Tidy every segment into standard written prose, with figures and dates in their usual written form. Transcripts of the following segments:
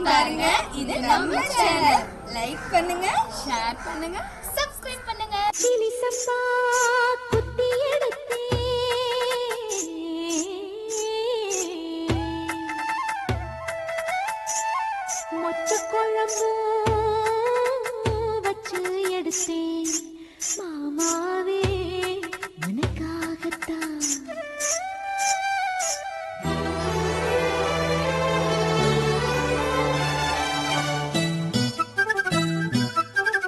பாருங்க, இது நம்ம சேனல். லைக் பண்ணுங்க, ஷேர் பண்ணுங்க, சப்ஸ்கிரைப் பண்ணுங்க. சிலி சம்பா குத்தி எடுத்தே மொச்ச குழம்பு வச்சு எடுத்தேன் மாமாவே உனக்காகத்தான்.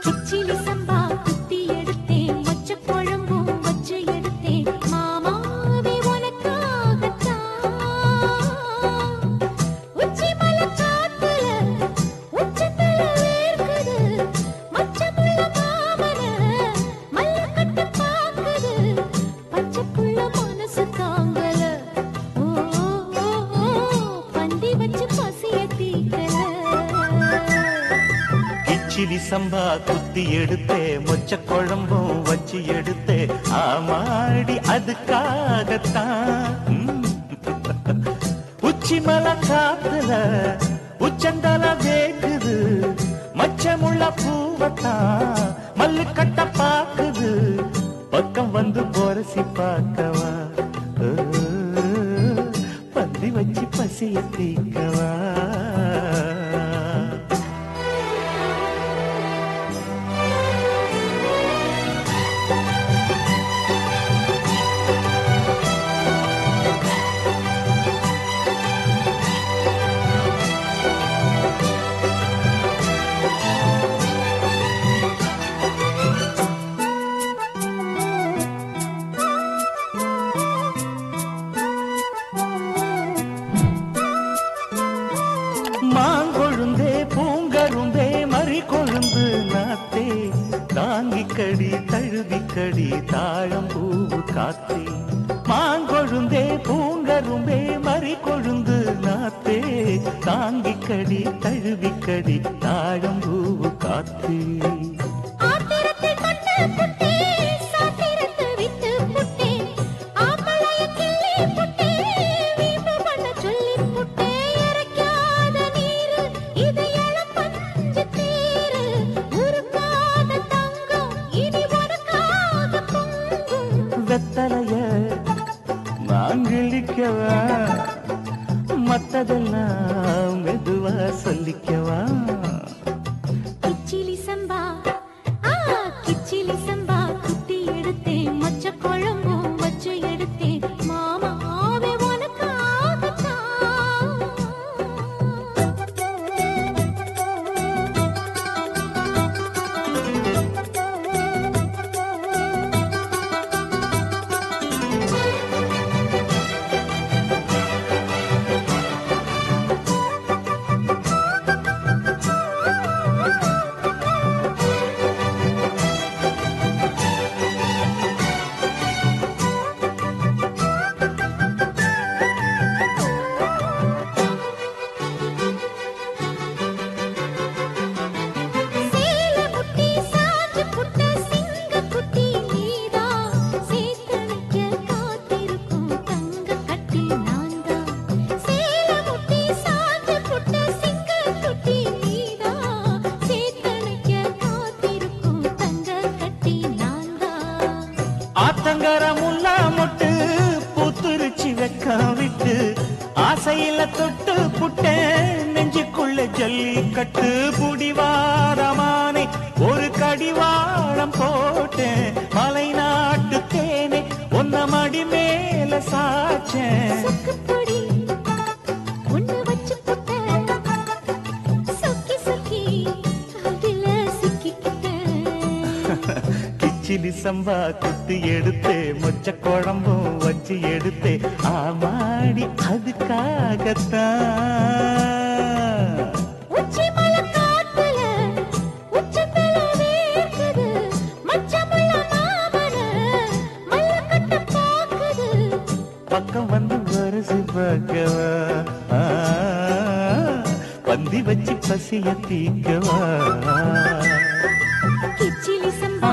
கிச்சிலி சம்பா குத்தி எடுத்தேன் மொச்ச குழம்பும் வச்சு எடுத்தேன் மாமாவே உனக்காகத்தான். உச்சி மலை காத்துல உச்சத்துல வேர்க்குது மச்சமுள்ள மாமன மல்லக்கட்டு பாக்குது பச்சைக்குள்ள மனசு தாங்கல. ஓ பந்தி வச்சு பசிய தீக்கல. கிச்சிலி சம்பா குத்தி எடுத்தே மொச்ச குழம்பும் வச்சு எடுத்தே ஆமாடி அதுக்காகத்தான். உச்சி மலை காத்துல உச்சந்தல வேக்குது மச்சமுள்ள பூவத்தான் மல்லு கட்ட பாக்குது பக்கம் வந்து பொரசி பார்க்கவா பந்தி வச்சு பசிய தீக்கவா. மாங்கொழுந்தே பூங்கருந்தே மறி கொழுந்து நாத்தே தாங்கிக்கடி தழுவிக்கடி தாழம் பூவு காத்தே. மாங்கொழுந்தே பூங்கருந்தே மறி கொழுந்து நாத்தே தாங்கிக்கடி தழுவிக்கடி தாழம் பூவு காத்தே. ஆத்திரத்தை கண்டு புட்டே சாத்திரத்தை விட்டு புட்டே ஆம்பளைய கிள்ளி புட்டே வீம்பு பண்ண சொல்லி புட்டே. இறக்காத நீரு இது இளம்பஞ்சு தேரு உருக்காத தங்கம் இனி உனக்காக பொங்கும். வெத்தலைய நான் கிழிக்கவா மத்ததெல்லாம் மெதுவா சொல்லிக்கவா. கிச்சிலி சம்பா கிச்சிலி சம்பா குத்தி எடுத்தேன் மொச்ச குழம்பும் வச்சு எடுத்தேன் மாமாவே உனக்காகத்தான். சேல முட்டி சாஞ்சு புட்ட சிங்க குட்டி நீதா சேத்தனைக்க காத்திருக்கும் தங்க கட்டி நான்தா. சேல முட்டி சாஞ்சு புட்ட சிங்க குட்டி நீதா சேத்தனைக்க காத்திருக்கும் தங்க கட்டி நான்தா. ஆத்தங்கர முல்லா மொட்டு பூத்துருச்சி வெக்கம் விட்டு ஆசையில தொட்டு புட்டேன் நெஞ்சுக்குள்ள ஜல்லிக்கட்டு புடிவாரமானே ஒரு கடிவாளம் போட்டேன் மலை நாட்டு தேனே ஒன்ன மடி மேல சாச்சேன். சொக்குப்பொடி ஒண்ணு வச்சு புட்ட சொக்கி சொக்கி அதுல சிக்கிக்கிட்டேன். கிச்சிலி சம்பா குத்தி எடுத்தே மொச்ச குழம்பும் வச்சு எடுத்தே ஆமாடி அதுக்காகத்தான். உச்சி மலை காத்துல உச்சத்துல வேர்க்குது மச்சமுள்ள மாமன மல்லக்கட்டு பாக்குது பக்கம் வந்து வருசி பார்க்கவா பந்தி வச்சு பசிய தீக்கவா. கிச்சிலி சம்பா